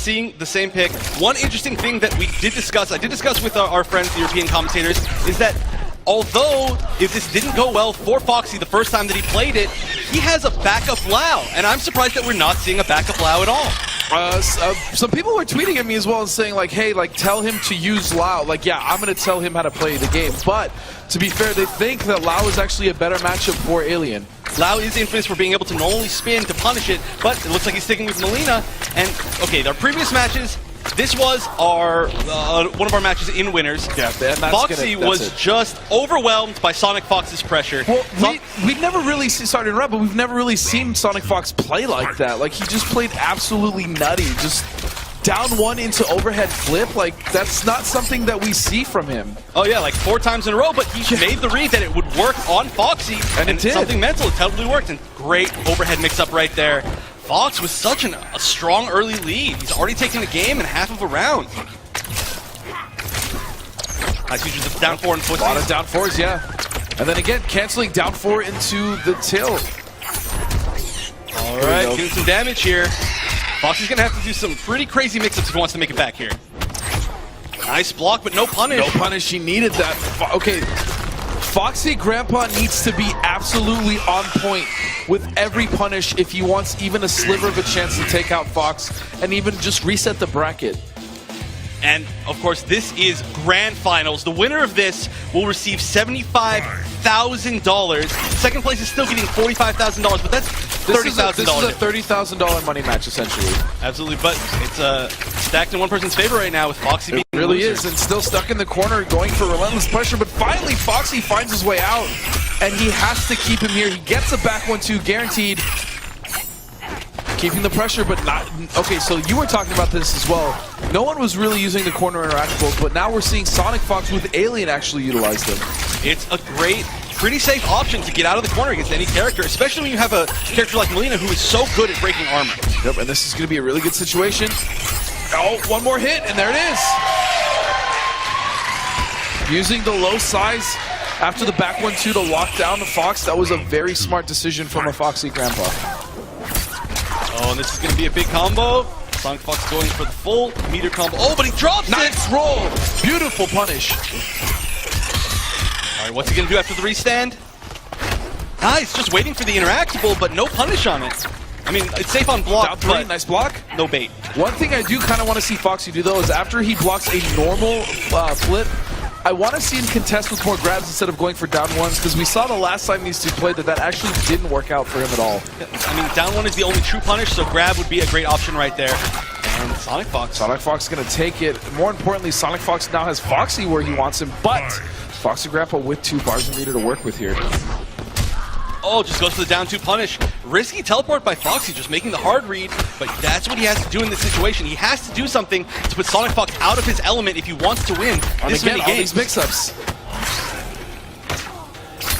seeing the same pick. One interesting thing that we did discuss, I did discuss with our friends, the European commentators, is that although if this didn't go well for Foxy the first time that he played it, he has a backup Lao, and I'm surprised that we're not seeing a backup Lao at all. Some people were tweeting at me as well and saying like, hey, like tell him to use Lao. Like, yeah, I'm going to tell him how to play the game. But to be fair, they think that Lao is actually a better matchup for Alien. Lao is infamous for being able to not only spin to punish it, but it looks like he's sticking with Melina. And okay, their previous matches, this was our one of our matches in winners. Yeah, Foxy was just overwhelmed by SonicFox's pressure. Well, we've never really seen, sorry to interrupt, but we've never really seen SonicFox play like that. Like, he just played absolutely nutty. Just down one into overhead flip. Like, that's not something that we see from him. Oh yeah, like 4 times in a row, but he made the read that it would work on Foxy. And it did. Something mental, it totally worked. And great overhead mix-up right there. Fox with such a strong early lead. He's already taken the game in half of a round. Nice usage of down 4 and pussy. A lot of down 4s, yeah. And then again, canceling down 4 into the tilt. All right, doing some damage here. Foxy's gonna have to do some pretty crazy mix-ups if he wants to make it back here. Nice block, but no punish. No punish, he needed that. Okay, FoxyGrampa needs to be absolutely on point with every punish if he wants even a sliver of a chance to take out Fox and even just reset the bracket. And of course, this is grand finals. The winner of this will receive $75,000. Second place is still getting $45,000, but that's $30,000. This is a $30,000 money match, essentially. Absolutely, but it's stacked in one person's favor right now with Foxy being the really loser. Is, and still stuck in the corner, going for relentless pressure. But finally, Foxy finds his way out, and he has to keep him here. He gets a back 1-2 guaranteed. Keeping the pressure, but not... Okay, so you were talking about this as well. No one was really using the corner interactables, but now we're seeing SonicFox with Alien actually utilize them. It's a great, pretty safe option to get out of the corner against any character, especially when you have a character like Melina who is so good at breaking armor. Yep, and this is going to be a really good situation. Oh, one more hit, and there it is. Using the low size after the back 1-2 to lock down the Fox. That was a very smart decision from a FoxyGrampa. Oh, and this is going to be a big combo. SonicFox going for the full meter combo. Oh, but he drops nice it! Roll! Beautiful punish. All right, what's he going to do after the restand? Nice, just waiting for the interactable, but no punish on it. I mean, it's safe on block, down 3, but nice block. No bait. One thing I do kind of want to see Foxy do, though, is after he blocks a normal flip, I want to see him contest with more grabs instead of going for down 1s, because we saw the last time these two played that actually didn't work out for him at all. I mean, down 1 is the only true punish, so grab would be a great option right there. And SonicFox is going to take it. More importantly, SonicFox now has Foxy where he wants him, but FoxyGrampa with 2 bars and meter to work with here. Oh, just goes for the down 2 punish. Risky teleport by Foxy, just making the hard read, but that's what he has to do in this situation. He has to do something to put SonicFox out of his element if he wants to win this many games. All these mix-ups.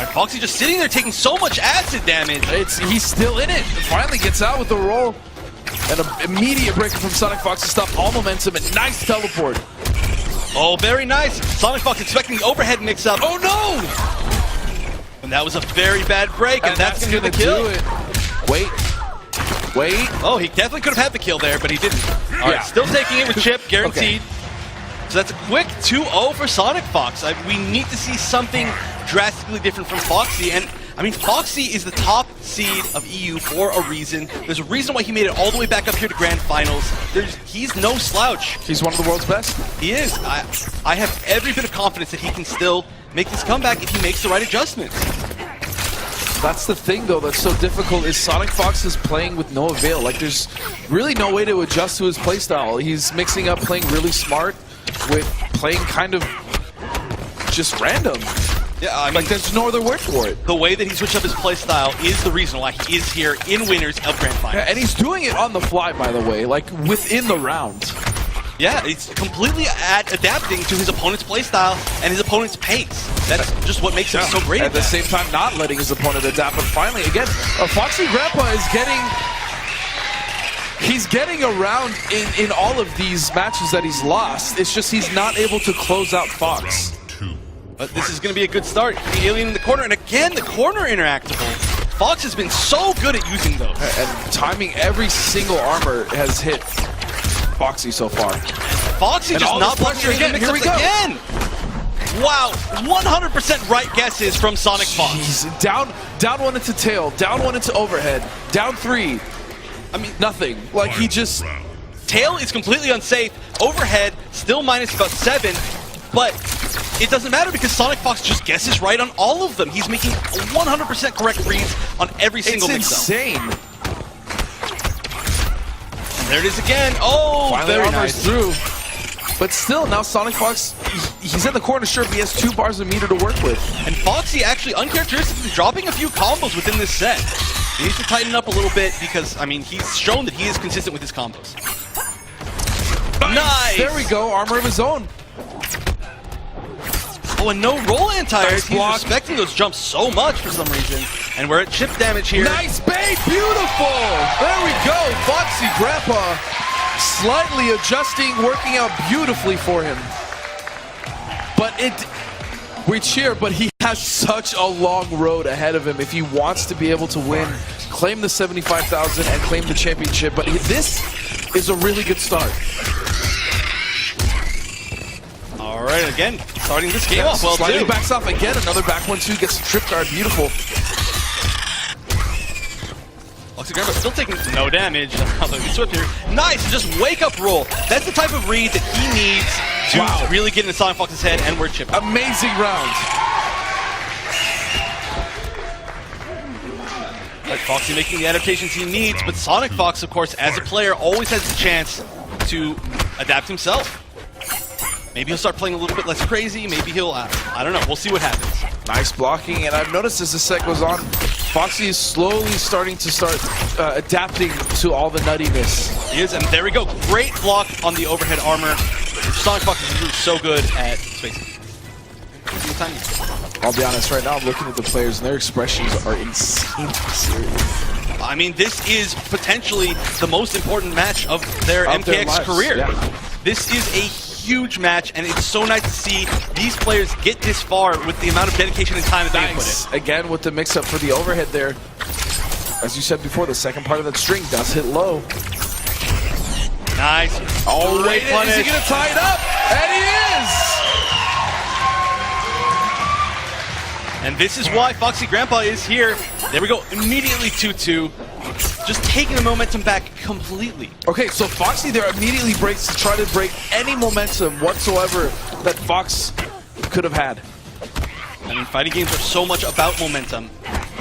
And Foxy just sitting there taking so much acid damage. He's still in it. Finally gets out with the roll. And an immediate breaker from SonicFox to stop all momentum, and nice teleport. Oh, very nice. SonicFox expecting the overhead mix-up. Oh no! And that was a very bad break, and that's going to kill it. Wait. Oh, he definitely could have had the kill there, but he didn't. All right, still taking it with Chip, guaranteed. Okay. So that's a quick 2-0 for SonicFox. We need to see something drastically different from Foxy, and I mean, Foxy is the top seed of EU for a reason. There's a reason why he made it all the way back up here to Grand Finals. He's no slouch. He's one of the world's best. He is. I have every bit of confidence that he can still make this comeback if he makes the right adjustments. That's the thing, though, that's so difficult, is SonicFox is playing with no avail. Like, there's really no way to adjust to his playstyle. He's mixing up playing really smart with playing kind of just random. Yeah, I mean, like, there's no other word for it. The way that he switched up his playstyle is the reason why he is here in winners of Grand Finals. Yeah, and he's doing it on the fly, by the way, like within the round. Yeah, he's completely adapting to his opponent's playstyle and his opponent's pace. That's just what makes him so great at the same time, not letting his opponent adapt. But finally, again, FoxyGrampa is getting around in all of these matches that he's lost. It's just he's not able to close out Fox. But this is going to be a good start. The Alien in the corner, and again, the corner interactable. Fox has been so good at using those. And timing every single armor has hit. Foxy so far. Foxy And just all not this blocking pressure any again. Here we mix-ups go. again. Wow, 100% right guesses from SonicFox. Jeez. Down one into tail, down one into overhead, down three. I mean, nothing. Like, he just... Tail is completely unsafe. Overhead, still minus about 7. But it doesn't matter because SonicFox just guesses right on all of them. He's making 100% correct reads on every single mix-up. It's insane. And there it is again. Oh, Finally very armors nice. through. But still, now SonicFox, he's in the corner, sure, but he has 2 bars of meter to work with. And Foxy actually uncharacteristically dropping a few combos within this set. He needs to tighten up a little bit because, I mean, he's shown that he is consistent with his combos. Nice! There we go, armor of his own. Oh, and no roll anti-airs. Nice He's block. respecting those jumps so much for some reason. And we're at chip damage here. Nice bait, beautiful! There we go, FoxyGrampa slightly adjusting, working out beautifully for him. But we cheer, but he has such a long road ahead of him if he wants to be able to win, claim the 75,000 and claim the championship. But this is a really good start. All right, again, starting this game off well, Slightly too. backs off again, another back 1-2, gets a trip guard, beautiful. FoxyGrampa still taking no damage. Although he swift here. Nice, just wake up roll. That's the type of read that he needs to really get into SonicFox's head, and we're chipping. Amazing round. Right, Foxy making the adaptations he needs, but SonicFox, of course, as a player, always has the chance to adapt himself. Maybe he'll start playing a little bit less crazy. Maybe he'll, I don't know. We'll see what happens. Nice blocking, and I've noticed as the set goes on, Foxy is slowly starting to adapting to all the nuttiness. He is, and there we go. Great block on the overhead armor. SonicFox is really so good at spacing. I'll be honest, right now I'm looking at the players and their expressions are insanely serious. I mean, this is potentially the most important match of their MKX career. Yeah. This is a huge match, and it's so nice to see these players get this far with the amount of dedication and time that they put in. Again, with the mix-up for the overhead there. As you said before, the second part of that string does hit low. Nice. Oh, Great wait, punish. is he going to tie it up? And he is! And this is why FoxyGrampa is here. There we go. Immediately 2-2. Just taking the momentum back completely. Okay, so Foxy there immediately breaks to try to break any momentum whatsoever that Fox could have had. I mean, fighting games are so much about momentum.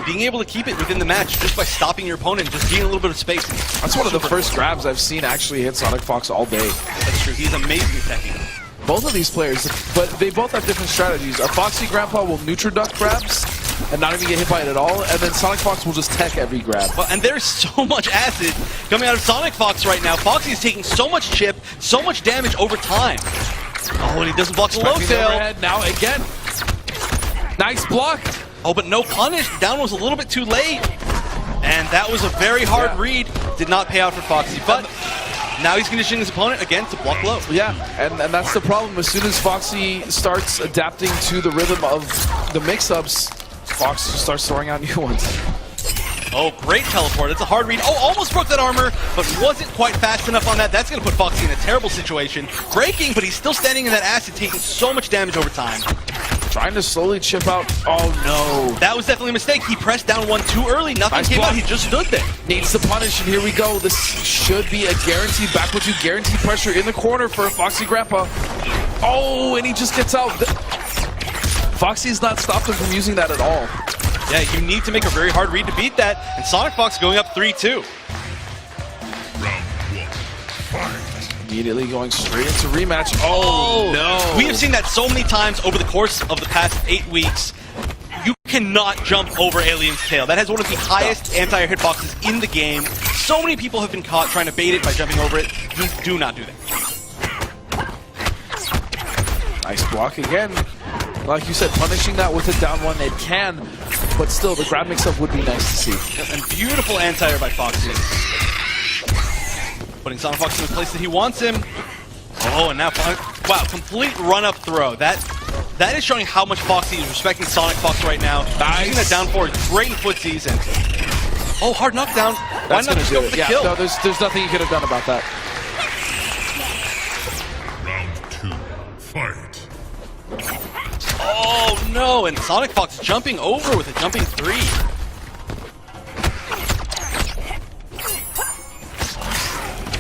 Being able to keep it within the match just by stopping your opponent, just getting a little bit of space. That's one of the first grabs I've seen actually hit SonicFox all day. That's true. He's amazing at teching. Both of these players, but they both have different strategies. FoxyGrampa will neutral duck grabs and not even get hit by it at all, and then SonicFox will just tech every grab. Well, and there's so much acid coming out of SonicFox right now. Foxy is taking so much chip, so much damage over time. Oh, and he doesn't block the low tail. Overhead now again. Nice block. Oh, but no punish. Down was a little bit too late. And that was a very hard read. Did not pay out for Foxy, but now he's conditioning his opponent again to block low. Yeah, and that's the problem. As soon as Foxy starts adapting to the rhythm of the mix-ups, Fox just starts throwing out new ones. Oh, great teleport. It's a hard read. Oh, almost broke that armor, but wasn't quite fast enough on that. That's going to put Foxy in a terrible situation. Breaking, but he's still standing in that acid, taking so much damage over time. Trying to slowly chip out. Oh, no. That was definitely a mistake. He pressed down one too early. Nothing came out. He just stood there. Needs the punish, and here we go. This should be a guaranteed backward to guaranteed pressure in the corner for FoxyGrampa. Oh, and he just gets out. Foxy's not stopped him from using that at all. Yeah, you need to make a very hard read to beat that. And SonicFox going up 3-2. Immediately going straight into rematch. Oh, no. We have seen that so many times over the course of the past 8 weeks. You cannot jump over Alien's tail. That has one of the highest anti-air hitboxes in the game. So many people have been caught trying to bait it by jumping over it. You do not do that. Nice block again. Like you said, punishing that with a down one, it can, but still, the grab mix-up would be nice to see. And beautiful anti-air by Foxy. Putting SonicFox in the place that he wants him. Oh, and now, wow, complete run-up throw. That is showing how much Foxy is respecting SonicFox right now. Nice. Using that down forward, great in footsies, and oh, hard knockdown. Why That's not gonna just do go for it. the Yeah, kill? no, there's nothing you could have done about that. Fight. Oh no, and SonicFox jumping over with a jumping 3.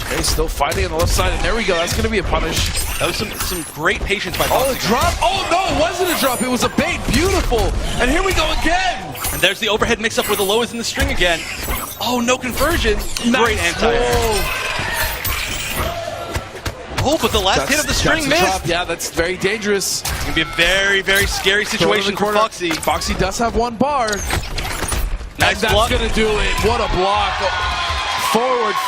Okay, still fighting on the left side, and there we go. That's going to be a punish. That was some great patience by Oh, Foxy. a drop? Oh no, it wasn't a drop. It was a bait. Beautiful. And here we go again. And there's the overhead mix-up where the low is in the string again. Oh, no conversion. Great anti. Oh, but the last hit of the string missed. Drop. Yeah, that's very dangerous. It's going to be a very, very scary situation for Foxy. Foxy does have one bar. Nice and block. That's going to do it. What a block.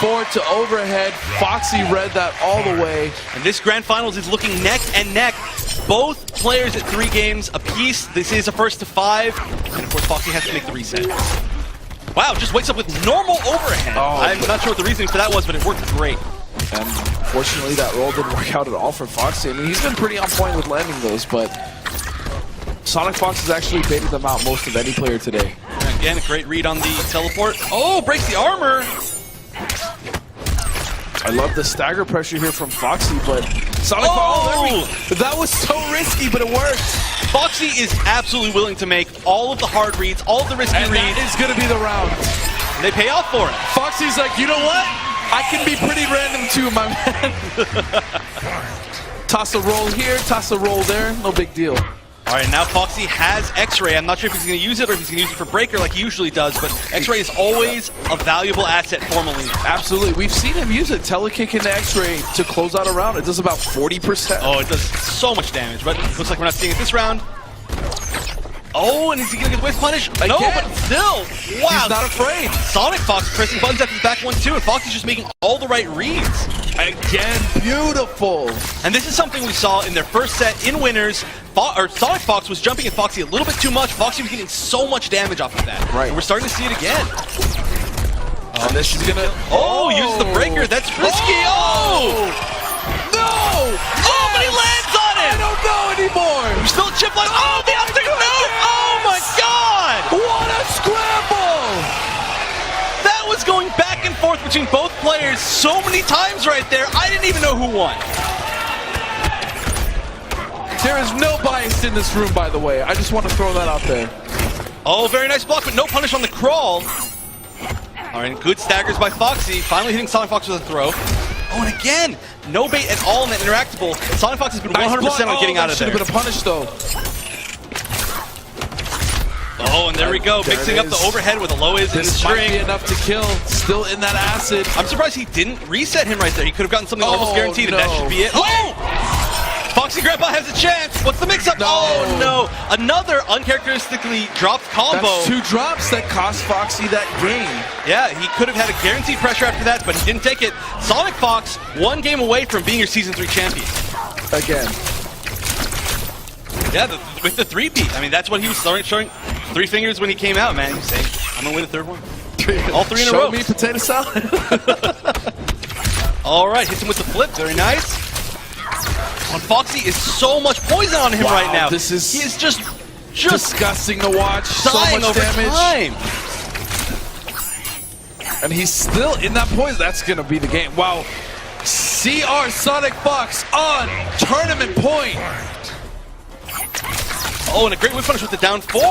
Forward to overhead. Foxy read that all the way. And this grand finals is looking neck and neck. Both players at 3 games apiece. This is a first to 5. And of course, Foxy has to make the reset. Wow, just wakes up with normal overhead. Oh, I'm not sure what the reasoning for that was, but it worked great. And fortunately, that roll didn't work out at all for Foxy. I mean, he's been pretty on point with landing those, but SonicFox has actually baited them out most of any player today. And again, a great read on the teleport. Oh, breaks the armor. I love the stagger pressure here from Foxy, but SonicFox, that was so risky, but it worked. Foxy is absolutely willing to make all of the hard reads, all of the risky And reads. that is going to be the round. And they pay off for it. Foxy's like, you know what? I can be pretty random too, my man. Toss a roll here, toss a roll there, no big deal. All right, now Foxy has X-Ray. I'm not sure if he's going to use it or if he's going to use it for Breaker like he usually does, but X-Ray is always a valuable asset for Molina. Absolutely. We've seen him use it, telekick into X-Ray to close out a round. It does about 40%. Oh, it does so much damage, but looks like we're not seeing it this round. Oh, and is he going to get the waste punish? Again. No, but still. Wow. He's not afraid. SonicFox pressing buttons after the back 1-2, and Foxy's just making all the right reads. Again, beautiful. And this is something we saw in their first set in winners. SonicFox was jumping at Foxy a little bit too much. Foxy was getting so much damage off of that. Right. And we're starting to see it again. Oh, this is gonna. Oh, uses the breaker. That's risky. Oh! No! Oh, but he lands on it! I don't know anymore. We're still chip line. Oh, the uptick. No! Oh my god! What a scramble! That was going back and forth between both players so many times right there. I didn't even know who won. There is no bias in this room, by the way. I just want to throw that out there. Oh, very nice block, but no punish on the crawl. All right, good staggers by Foxy. Finally hitting SonicFox with a throw. Oh, and again, no bait at all in that interactable. SonicFox has been 100% on getting out of there. Should have been a punish, though. Oh, and there we go, mixing up the overhead with a low is in the This might string. be enough to kill. Still in that acid. I'm surprised he didn't reset him right there. He could have gotten something almost guaranteed, and that should be it. Oh! FoxyGrampa has a chance. What's the mix-up? No. Oh, no. Another uncharacteristically dropped combo. That's 2 drops that cost Foxy that game. Yeah, he could have had a guaranteed pressure after that, but he didn't take it. SonicFox, 1 game away from being your Season 3 champion. Again. Yeah, with the 3-peat. I mean, that's what he was showing 3 fingers when he came out, man. He was saying, I'm going to win the 3rd one. All 3 in a row. Show me potato salad. All right, hits him with the flip. Very nice. And Foxy is so much poison on him right now. This is he is just disgusting to watch. So dying much over damage. time. And he's still in that poison. That's going to be the game. Wow. CR SonicFox on tournament point. Oh, and a great whip punish with the down 4.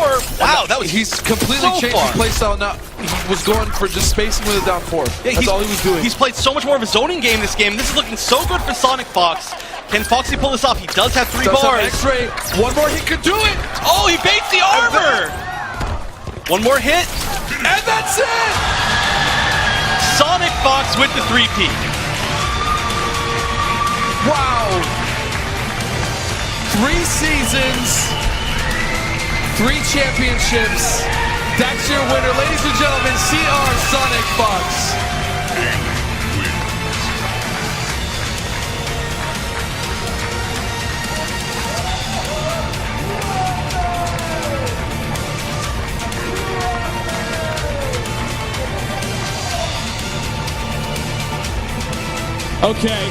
Wow, that was He's completely so changed far. his playstyle now. He was going for just spacing with a down 4. Yeah, That's all he was doing. He's played so much more of a zoning game this game. This is looking so good for SonicFox. Can Foxy pull this off? He does have 3 bars. X-ray. One more hit could do it. Oh, he baits the armor. 1 more hit. And that's it. SonicFox with the 3-peat. Wow. 3 seasons. 3 championships. That's your winner, ladies and gentlemen, CR SonicFox. Okay.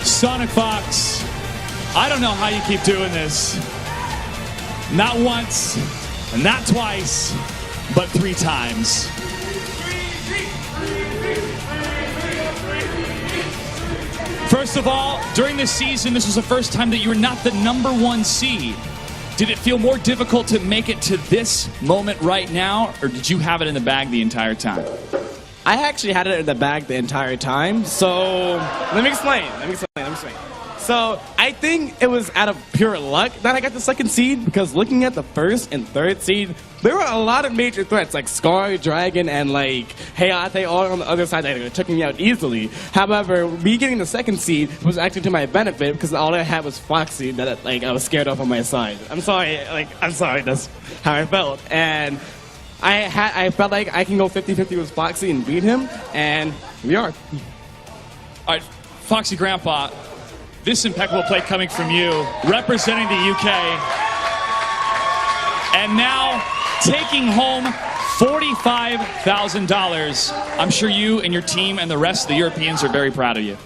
SonicFox, I don't know how you keep doing this. Not once, not twice, but 3 times. First of all, during this season, this was the first time that you were not the #1 seed. Did it feel more difficult to make it to this moment right now, or did you have it in the bag the entire time? I actually had it in the bag the entire time. So let me explain. So I think it was out of pure luck that I got the 2nd seed, because looking at the 1st and 3rd seed, there were a lot of major threats like Scar, Dragon, and like Hayate all on the other side that took me out easily. However, me getting the 2nd seed was actually to my benefit, because all I had was Foxy that like I was scared of on my side. I'm sorry, that's how I felt. And I felt like I can go 50-50 with Foxy and beat him, and we are. All right, FoxyGrampa, this impeccable play coming from you, representing the UK, and now taking home $45,000. I'm sure you and your team and the rest of the Europeans are very proud of you.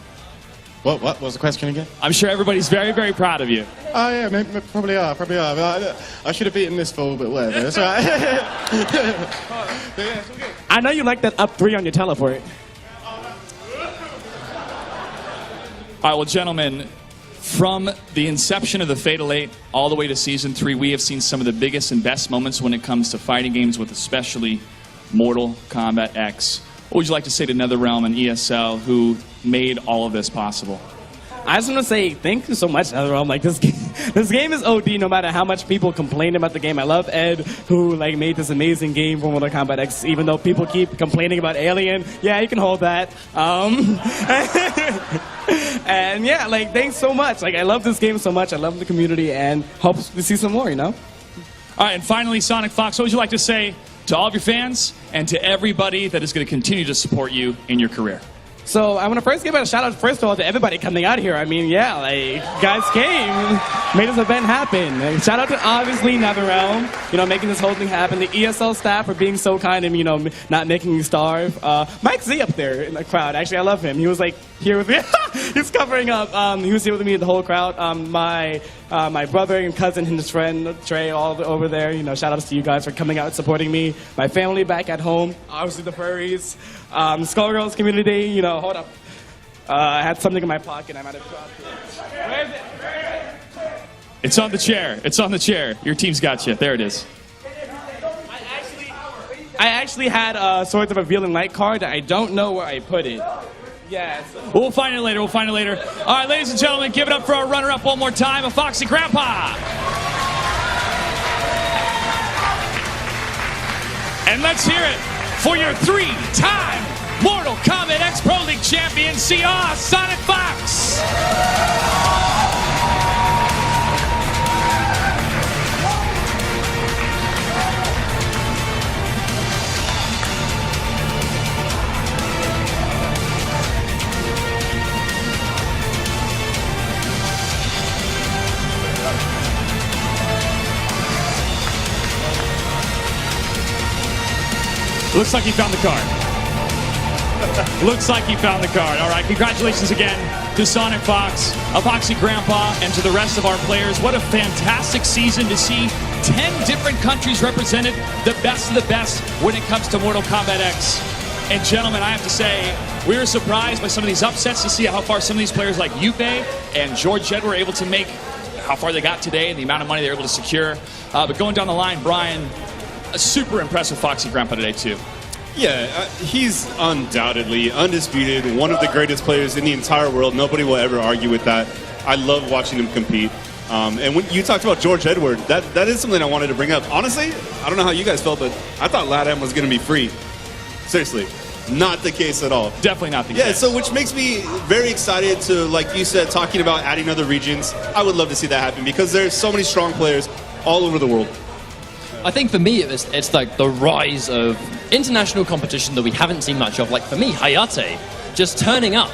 What was the question again? I'm sure everybody's very, very proud of you. Oh yeah, maybe, probably are. But I should have beaten this fool, but whatever. That's right. I know you like that up 3 on your teleport. All right, well, gentlemen, from the inception of the Fatal 8 all the way to Season 3, we have seen some of the biggest and best moments when it comes to fighting games, with especially Mortal Kombat X. What would you like to say to NetherRealm and ESL, who made all of this possible? I just want to say thank you so much, NetherRealm. Like, this game is OD no matter how much people complain about the game. I love Ed, who like made this amazing game for Mortal Kombat X, even though people keep complaining about Alien. Yeah, you can hold that. And yeah, like, thanks so much. Like, I love this game so much. I love the community, and hope to see some more, you know? All right, and finally, SonicFox, what would you like to say to all of your fans and to everybody that is going to continue to support you in your career? So I want to first give a shout out, first of all, to everybody coming out here. I mean, yeah, like, guys came, made this event happen. Like, shout out to obviously NetherRealm, you know, making this whole thing happen. The ESL staff for being so kind and, you know, not making me starve. Mike Z up there in the crowd. Actually, I love him. He was like here with me. He's covering up. He was here with me in the whole crowd. My brother and cousin and his friend Trey, all over there. You know, shout outs to you guys for coming out and supporting me. My family back at home, obviously the furries, Skullgirls community. You know, hold up. I had something in my pocket. I might have dropped it. Where is it? It's on the chair. It's on the chair. Your team's got you. There it is. I actually had Swords of Revealing Light card that I don't know where I put it. Yes. We'll find it later. We'll find it later. All right, ladies and gentlemen, give it up for our runner-up one more time, a FoxyGrampa. And let's hear it for your 3-time Mortal Kombat X Pro League champion, SonicFox. Looks like he found the card. Looks like he found the card. All right, congratulations again to SonicFox, FoxyGrampa, and to the rest of our players. What a fantastic season to see 10 different countries represented, the best of the best when it comes to Mortal Kombat X. And gentlemen, I have to say, we were surprised by some of these upsets to see how far some of these players like Yuppie and George Jed were able to make, how far they got today, and the amount of money they were able to secure. But going down the line, Brian, a super impressive FoxyGrampa today, too. Yeah, he's undoubtedly, undisputed, one of the greatest players in the entire world. Nobody will ever argue with that. I love watching him compete. And when you talked about George Edward, that is something I wanted to bring up. Honestly, I don't know how you guys felt, but I thought LATAM was going to be free. Seriously, not the case at all. Definitely not the case. Yeah, so which makes me very excited to, like you said, talking about adding other regions. I would love to see that happen because there's so many strong players all over the world. I think for me, it's like the rise of international competition that we haven't seen much of. Like for me, Hayate, just turning up,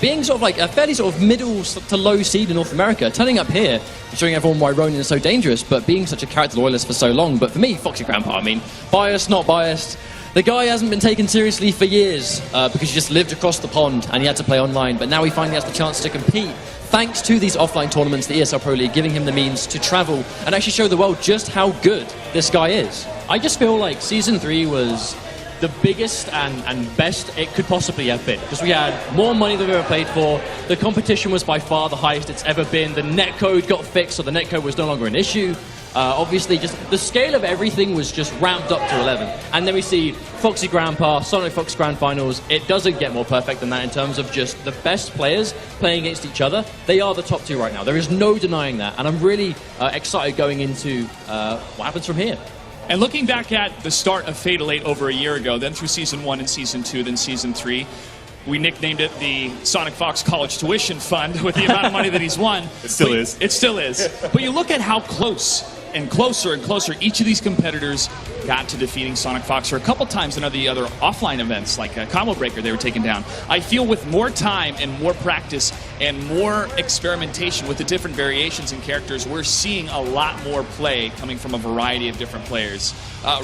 being sort of like a fairly sort of middle to low seed in North America, turning up here, showing everyone why Ronin is so dangerous, but being such a character loyalist for so long. But for me, FoxyGrampa, I mean, biased, not biased. The guy hasn't been taken seriously for years because he just lived across the pond and he had to play online, but now he finally has the chance to compete. Thanks to these offline tournaments, the ESL Pro League giving him the means to travel and actually show the world just how good this guy is. I just feel like Season 3 was the biggest and best it could possibly have been. Because we had more money than we ever played for. The competition was by far the highest it's ever been. The netcode got fixed, so the netcode was no longer an issue. Obviously, just the scale of everything was just ramped up to 11. And then we see FoxyGrampa, SonicFox Grand Finals. It doesn't get more perfect than that in terms of just the best players playing against each other. They are the top 2 right now. There is no denying that. And I'm really excited going into what happens from here. And looking back at the start of Fatal 8 over a year ago, then through Season 1 and Season 2, then Season 3, we nicknamed it the SonicFox College Tuition Fund with the amount of money that he's won. It still is. It still is. But you look at how close and closer each of these competitors got to defeating SonicFox, or a couple times in the other offline events like Combo Breaker they were taken down. I feel with more time and more practice and more experimentation with the different variations and characters, we're seeing a lot more play coming from a variety of different players.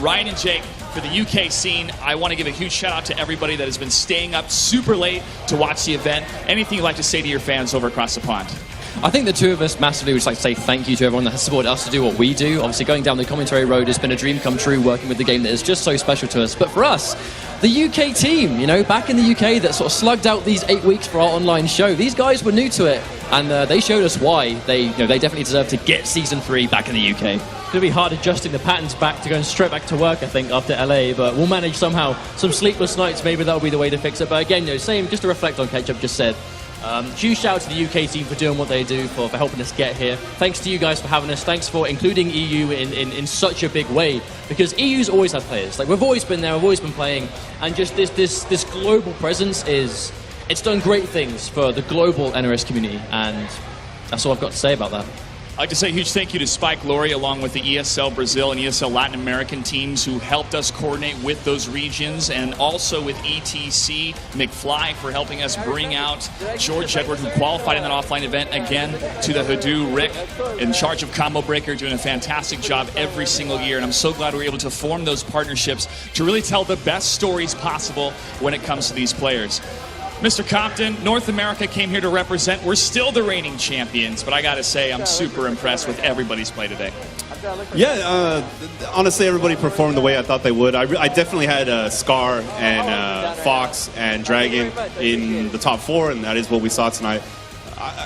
Ryan and Jake, for the UK scene, I want to give a huge shout out to everybody that has been staying up super late to watch the event. Anything you'd like to say to your fans over across the pond? I think the 2 of us massively would just like to say thank you to everyone that has supported us to do what we do. Obviously, going down the commentary road has been a dream come true, working with the game that is just so special to us. But for us, the UK team, back in the UK that sort of slugged out these 8 weeks for our online show, these guys were new to it, and they showed us why they definitely deserve to get Season 3 back in the UK. It's going to be hard adjusting the patterns back to going straight back to work, I think, after LA, but we'll manage somehow. Some sleepless nights, maybe that'll be the way to fix it. But again, same, just to reflect on Ketchup just said, huge shout out to the UK team for doing what they do, for helping us get here. Thanks to you guys for having us. Thanks for including EU in such a big way, because EU's always had players. Like, we've always been there, we've always been playing, and just this global presence it's done great things for the global NRS community, and that's all I've got to say about that. I'd like to say a huge thank you to Spike Laurie, along with the ESL Brazil and ESL Latin American teams who helped us coordinate with those regions, and also with ETC McFly for helping us bring out George Edward, who qualified in that offline event, again, to the Hadoop. Rick, in charge of Combo Breaker, doing a fantastic job every single year, and I'm so glad we're able to form those partnerships to really tell the best stories possible when it comes to these players. Mr. Compton, North America came here to represent. We're still the reigning champions, but I got to say, I'm super impressed with everybody's play today. Yeah, honestly, everybody performed the way I thought they would. I definitely had Scar and Fox and Dragon in the top 4, and that is what we saw tonight.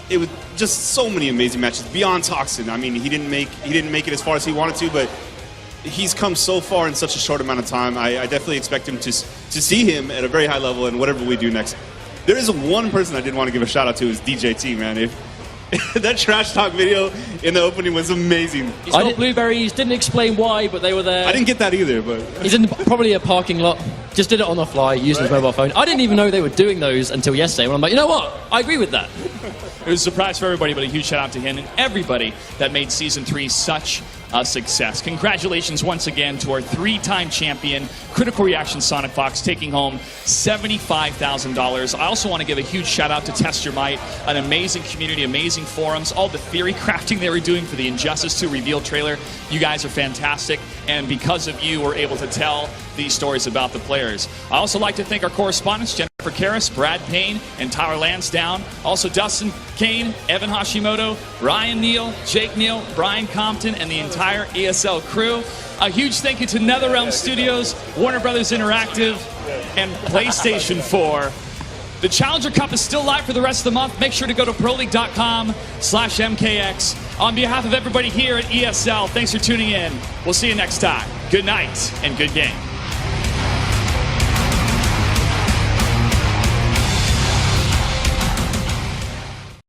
It was just so many amazing matches beyond Toxin. I mean, he didn't make it as far as he wanted to, but he's come so far in such a short amount of time. I definitely expect him to see him at a very high level in whatever we do next. There is one person I did want to give a shout out to, is DJT, man. If that trash talk video in the opening was amazing. He's got blueberries, didn't explain why, but they were there. I didn't get that either, but he's in probably a parking lot. Just did it on the fly, using his mobile phone. I didn't even know they were doing those until yesterday, when I'm like, you know what? I agree with that. It was a surprise for everybody, but a huge shout out to him and everybody that made Season 3 such a success. Congratulations once again to our 3-time champion, Critical Reaction SonicFox, taking home $75,000. I also want to give a huge shout out to Test Your Might, an amazing community, amazing forums, all the theory crafting they were doing for the Injustice 2 reveal trailer. You guys are fantastic, and because of you, we're able to tell these stories about the players. I also like to thank our correspondents, Jennifer Karras, Brad Payne, and Tyler Lansdowne. Also Dustin Kane, Evan Hashimoto, Ryan Neal, Jake Neal, Brian Compton, and the entire ESL crew. A huge thank you to NetherRealm Studios, Warner Brothers Interactive, and PlayStation 4. The Challenger Cup is still live for the rest of the month. Make sure to go to proleague.com/MKX. On behalf of everybody here at ESL, thanks for tuning in. We'll see you next time. Good night and good game.